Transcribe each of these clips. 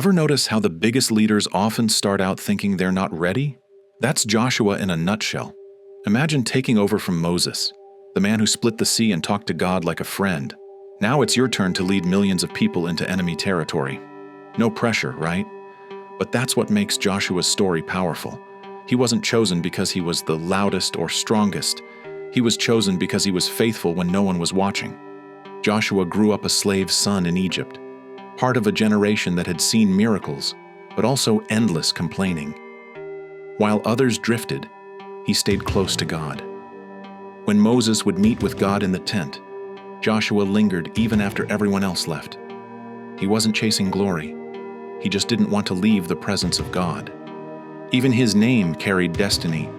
Ever notice how the biggest leaders often start out thinking they're not ready? That's Joshua in a nutshell. Imagine taking over from Moses, the man who split the sea and talked to God like a friend. Now it's your turn to lead millions of people into enemy territory. No pressure, right? But that's what makes Joshua's story powerful. He wasn't chosen because he was the loudest or strongest. He was chosen because he was faithful when no one was watching. Joshua grew up a slave's son in Egypt, part of a generation that had seen miracles, but also endless complaining. While others drifted, he stayed close to God. When Moses would meet with God in the tent, Joshua lingered even after everyone else left. He wasn't chasing glory. He just didn't want to leave the presence of God. Even his name carried destiny.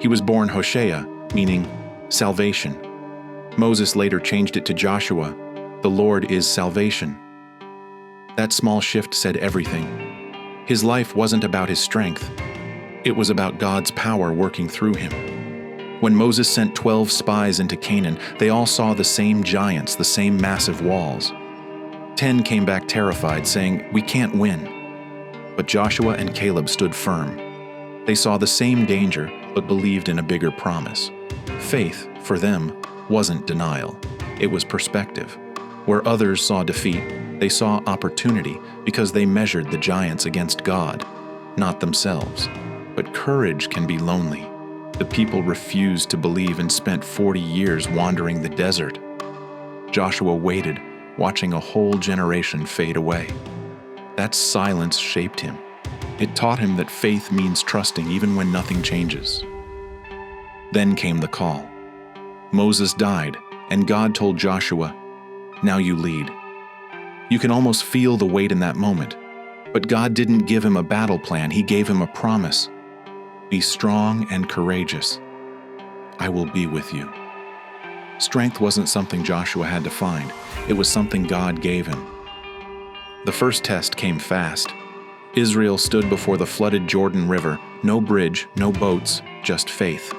He was born Hoshea, meaning salvation. Moses later changed it to Joshua, the Lord is salvation. That small shift said everything. His life wasn't about his strength. It was about God's power working through him. When Moses sent 12 spies into Canaan, they all saw the same giants, the same massive walls. 10 came back terrified, saying, "We can't win." But Joshua and Caleb stood firm. They saw the same danger, but believed in a bigger promise. Faith, for them, wasn't denial. It was perspective. Where others saw defeat, they saw opportunity because they measured the giants against God, not themselves. But courage can be lonely. The people refused to believe and spent 40 years wandering the desert. Joshua waited, watching a whole generation fade away. That silence shaped him. It taught him that faith means trusting even when nothing changes. Then came the call. Moses died, and God told Joshua, "Now you lead." You can almost feel the weight in that moment. But God didn't give him a battle plan, he gave him a promise. Be strong and courageous. I will be with you. Strength wasn't something Joshua had to find. It was something God gave him. The first test came fast. Israel stood before the flooded Jordan River, no bridge, no boats, just faith.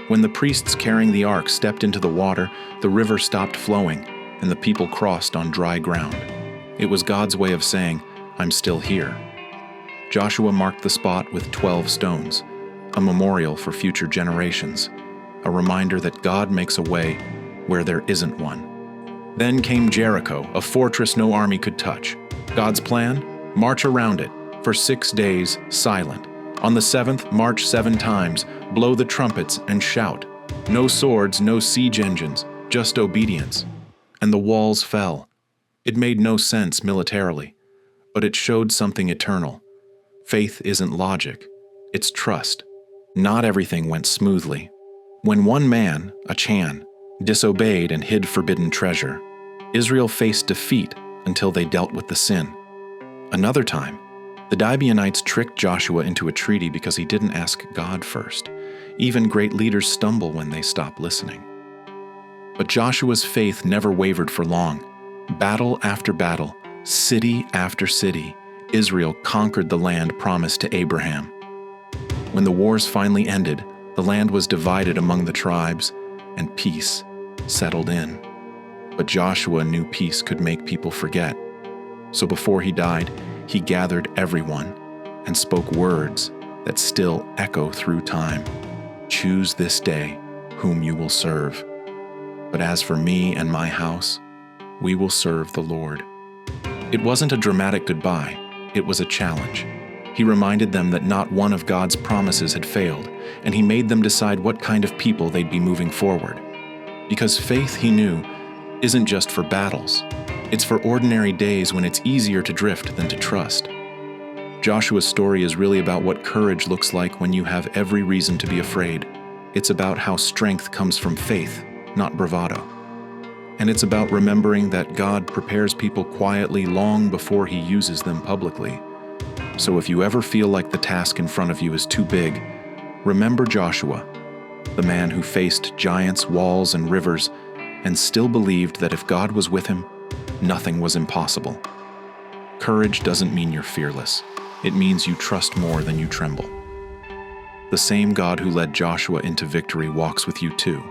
When the priests carrying the ark stepped into the water, the river stopped flowing, and the people crossed on dry ground. It was God's way of saying, "I'm still here." Joshua marked the spot with 12 stones, a memorial for future generations, a reminder that God makes a way where there isn't one. Then came Jericho, a fortress no army could touch. God's plan? March around it. For 6 days, silent. On the 7th, march 7 times, blow the trumpets and shout. No swords, no siege engines, just obedience. And the walls fell. It made no sense militarily, but it showed something eternal. Faith isn't logic, it's trust. Not everything went smoothly. When one man, Achan, disobeyed and hid forbidden treasure, Israel faced defeat until they dealt with the sin. Another time, the Gibeonites tricked Joshua into a treaty because he didn't ask God first. Even great leaders stumble when they stop listening. But Joshua's faith never wavered for long. Battle after battle, city after city, Israel conquered the land promised to Abraham. When the wars finally ended, the land was divided among the tribes, and peace settled in. But Joshua knew peace could make people forget. So before he died, he gathered everyone and spoke words that still echo through time. Choose this day whom you will serve. But as for me and my house, we will serve the Lord. It wasn't a dramatic goodbye, it was a challenge. He reminded them that not one of God's promises had failed, and he made them decide what kind of people they'd be moving forward. Because faith, he knew, isn't just for battles. It's for ordinary days when it's easier to drift than to trust. Joshua's story is really about what courage looks like when you have every reason to be afraid. It's about how strength comes from faith, not bravado. And it's about remembering that God prepares people quietly long before he uses them publicly. So if you ever feel like the task in front of you is too big, remember Joshua, the man who faced giants, walls, and rivers, and still believed that if God was with him, nothing was impossible. Courage doesn't mean you're fearless. It means you trust more than you tremble. The same God who led Joshua into victory walks with you too.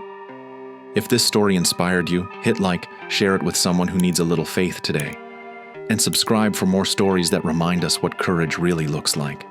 If this story inspired you, hit like, share it with someone who needs a little faith today. and subscribe for more stories that remind us what courage really looks like.